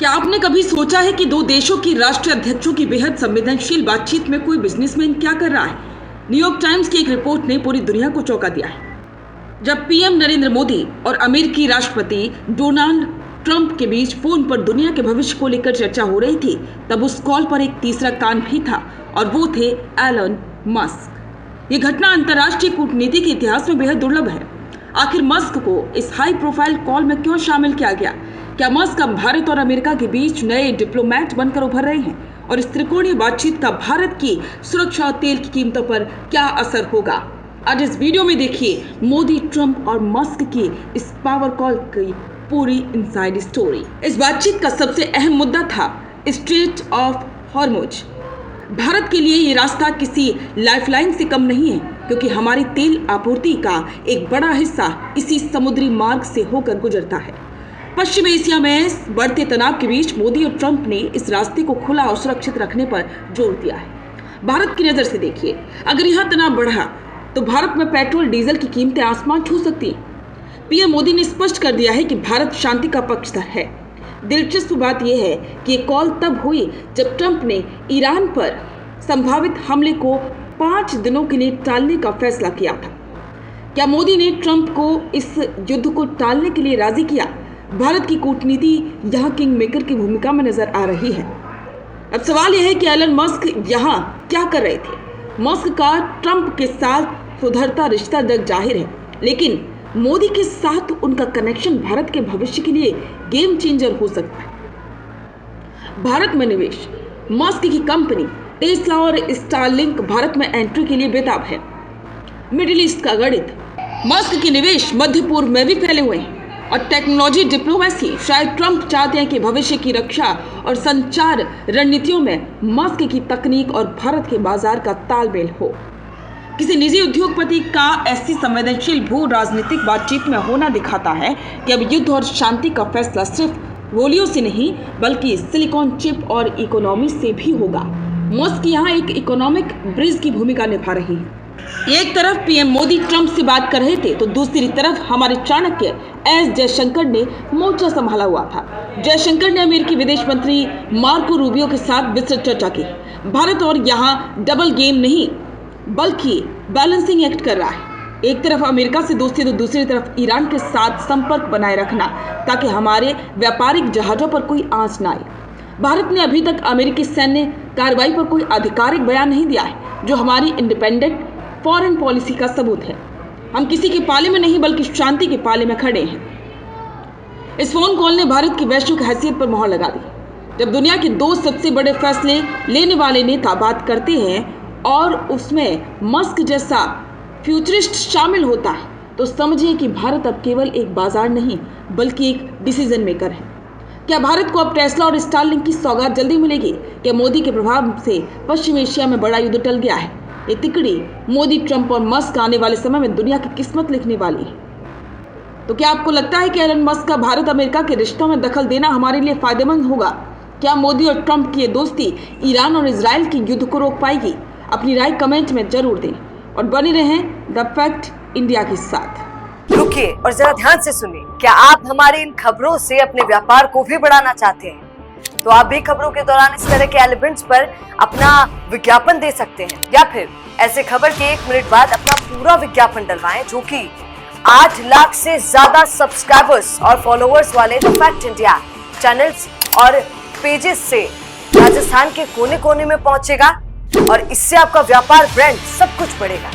क्या आपने कभी सोचा है कि दो देशों की राष्ट्रीय अध्यक्षों की बेहद संवेदनशील बातचीत में कोई बिजनेसमैन क्या कर रहा है? न्यूयॉर्क टाइम्स की एक रिपोर्ट ने पूरी दुनिया को चौंका दिया है। जब पीएम नरेंद्र मोदी और अमेरिकी राष्ट्रपति डोनाल्ड ट्रंप के बीच फोन पर दुनिया के भविष्य को लेकर चर्चा हो रही थी, तब उस कॉल पर एक तीसरा कान भी था और वो थे एलन मस्क। ये घटना अंतर्राष्ट्रीय कूटनीति के इतिहास में बेहद दुर्लभ है। आखिर मस्क को इस हाई प्रोफाइल कॉल में क्यों शामिल किया गया? क्या मस्क अब भारत और अमेरिका के बीच नए डिप्लोमेट बनकर उभर रहे हैं? और इस त्रिकोणीय बातचीत का भारत की सुरक्षा और तेल की कीमतों पर क्या असर होगा? आज इस वीडियो में देखिए मोदी, ट्रंप और मस्क की इस पावर कॉल की पूरी इनसाइड स्टोरी। इस बातचीत का सबसे अहम मुद्दा था स्ट्रेट ऑफ हॉर्मुज। भारत के लिए ये रास्ता किसी लाइफलाइन से कम नहीं है, क्योंकि हमारी तेल आपूर्ति का एक बड़ा हिस्सा इसी समुद्री मार्ग से होकर गुजरता है। पश्चिम एशिया में बढ़ते तनाव के बीच मोदी और ट्रंप ने इस रास्ते को खुला और सुरक्षित रखने पर जोर दिया है। भारत की नजर से देखिए, अगर यहाँ तनाव बढ़ा तो भारत में पेट्रोल डीजल की कीमतें आसमान छू सकती हैं। पीएम मोदी ने स्पष्ट कर दिया है कि भारत शांति का पक्षधर है। दिलचस्प बात यह है कि ये कॉल तब हुई जब ट्रंप ने ईरान पर संभावित हमले को 5 दिनों के लिए टालने का फैसला किया था। क्या मोदी ने ट्रंप को इस युद्ध को टालने के लिए राजी किया? भारत की कूटनीति यहाँ किंग मेकर की भूमिका में नजर आ रही है। अब सवाल यह है कि एलन मस्क यहाँ क्या कर रहे थे? मस्क का ट्रंप के साथ सुधरता रिश्ता जग जाहिर है, लेकिन मोदी के साथ उनका कनेक्शन भारत के भविष्य के लिए गेम चेंजर हो सकता है। भारत में निवेश। मस्क की कंपनी टेस्ला और स्टारलिंक भारत में एंट्री के लिए बेताब है। मिडिल ईस्ट का गणित। मस्क के निवेश मध्य पूर्व में भी फैले हुए हैं और टेक्नोलॉजी डिप्लोमेसी। शायद ट्रंप चाहते हैं कि भविष्य की रक्षा और संचार रणनीतियों में मस्क की तकनीक और भारत के बाजार का तालमेल हो। किसी निजी उद्योगपति का ऐसी संवेदनशील भू राजनीतिक बातचीत में होना दिखाता है कि अब युद्ध और शांति का फैसला सिर्फ गोलियों से नहीं, बल्कि सिलिकॉन चिप और इकोनॉमी से भी होगा। मस्क यहाँ एक इकोनॉमिक ब्रिज की भूमिका निभा रही है। एक तरफ पीएम मोदी ट्रंप से बात कर रहे थे, तो दूसरी तरफ हमारे चाणक्य एस जयशंकर ने मोर्चा संभाला हुआ था। जयशंकर ने अमेरिकी विदेश मंत्री मार्को रूबियो के साथ विस्तृत चर्चा की। भारत और यहाँ डबल गेम नहीं, बल्कि बैलेंसिंग एक्ट कर रहा है। एक तरफ अमेरिका से दोस्ती तो दूसरी तरफ ईरान के साथ संपर्क बनाए रखना, ताकि हमारे व्यापारिक जहाजों पर कोई आंच न आए। भारत ने अभी तक अमेरिकी सैन्य कार्रवाई पर कोई आधिकारिक बयान नहीं दिया है, जो हमारी इंडिपेंडेंट फॉरेन पॉलिसी का सबूत है। हम किसी के पाले में नहीं, बल्कि शांति के पाले में खड़े हैं। इस फोन कॉल ने भारत की वैश्विक हैसियत पर मोहर लगा दी। जब दुनिया के दो सबसे बड़े फैसले लेने वाले नेता बात करते हैं और उसमें मस्क जैसा फ्यूचरिस्ट शामिल होता है, तो समझिए कि भारत अब केवल एक बाजार नहीं, बल्कि एक डिसीजन मेकर है। क्या भारत को अब टेस्ला और स्टारलिंक की सौगात जल्दी मिलेगी? क्या मोदी के प्रभाव से पश्चिम एशिया में बड़ा युद्ध टल गया है? ये तिकड़ी मोदी, ट्रंप और मस्क आने वाले समय में दुनिया की किस्मत लिखने वाली है। तो क्या आपको लगता है कि एलन मस्क का भारत अमेरिका के रिश्तों में दखल देना हमारे लिए फायदेमंद होगा? क्या मोदी और ट्रंप की ये दोस्ती ईरान और इजराइल के युद्ध को रोक पाएगी? अपनी राय कमेंट में जरूर दें और बने रहें द फैक्ट इंडिया के साथ। रुकिए और जरा ध्यान से सुनिए। क्या आप हमारी इन खबरों से अपने व्यापार को भी बढ़ाना चाहते हैं? तो आप भी खबरों के दौरान इस तरह के एलिमेंट्स पर अपना विज्ञापन दे सकते हैं, या फिर ऐसे खबर के 1 मिनट बाद अपना पूरा विज्ञापन डलवाएं, जो कि 8 लाख से ज्यादा सब्सक्राइबर्स और फॉलोअर्स वाले द फैक्ट इंडिया चैनल्स और पेजेस से राजस्थान के कोने कोने में पहुंचेगा और इससे आपका व्यापार, ब्रांड सब कुछ बढ़ेगा।